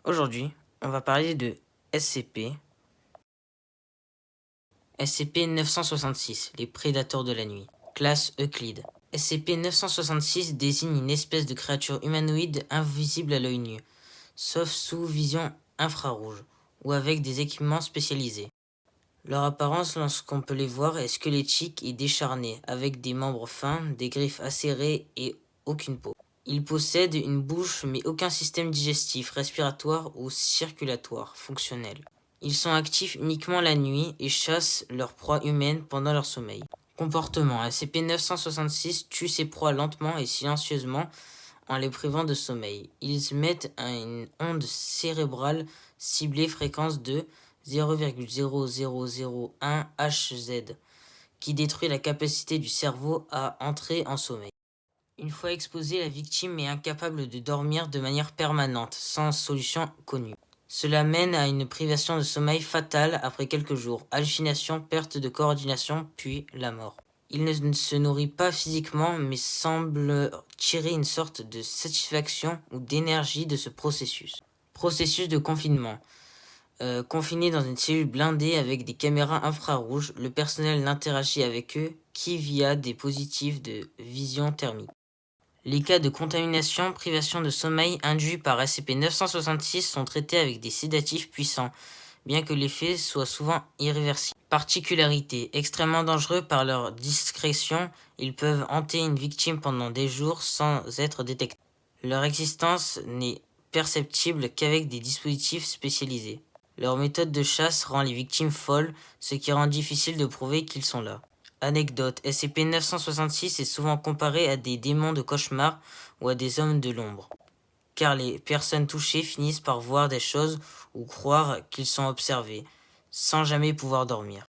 Aujourd'hui, on va parler de SCP. SCP-966, les prédateurs de la nuit. Classe Euclide. SCP-966 désigne une espèce de créature humanoïde invisible à l'œil nu, sauf sous vision infrarouge, ou avec des équipements spécialisés. Leur apparence, lorsqu'on peut les voir, est squelettique et décharnée, avec des membres fins, des griffes acérées et aucune peau. Ils possèdent une bouche mais aucun système digestif, respiratoire ou circulatoire fonctionnel. Ils sont actifs uniquement la nuit et chassent leurs proies humaines pendant leur sommeil. Comportement. SCP-966 tue ses proies lentement et silencieusement en les privant de sommeil. Ils mettent une onde cérébrale ciblée fréquence de 0,0001 Hz qui détruit la capacité du cerveau à entrer en sommeil. Une fois exposée, la victime est incapable de dormir de manière permanente, sans solution connue. Cela mène à une privation de sommeil fatale après quelques jours, hallucinations, perte de coordination, puis la mort. Il ne se nourrit pas physiquement, mais semble tirer une sorte de satisfaction ou d'énergie de ce processus. Processus de confinement. Confiné dans une cellule blindée avec des caméras infrarouges, le personnel n'interagit avec eux qu'y via des dispositifs de vision thermique. Les cas de contamination, privation de sommeil induits par SCP-966 sont traités avec des sédatifs puissants, bien que l'effet soit souvent irréversible. Particularité, extrêmement dangereux par leur discrétion, ils peuvent hanter une victime pendant des jours sans être détectés. Leur existence n'est perceptible qu'avec des dispositifs spécialisés. Leur méthode de chasse rend les victimes folles, ce qui rend difficile de prouver qu'ils sont là. Anecdote, SCP-966 est souvent comparé à des démons de cauchemar ou à des hommes de l'ombre, car les personnes touchées finissent par voir des choses ou croire qu'ils sont observés, sans jamais pouvoir dormir.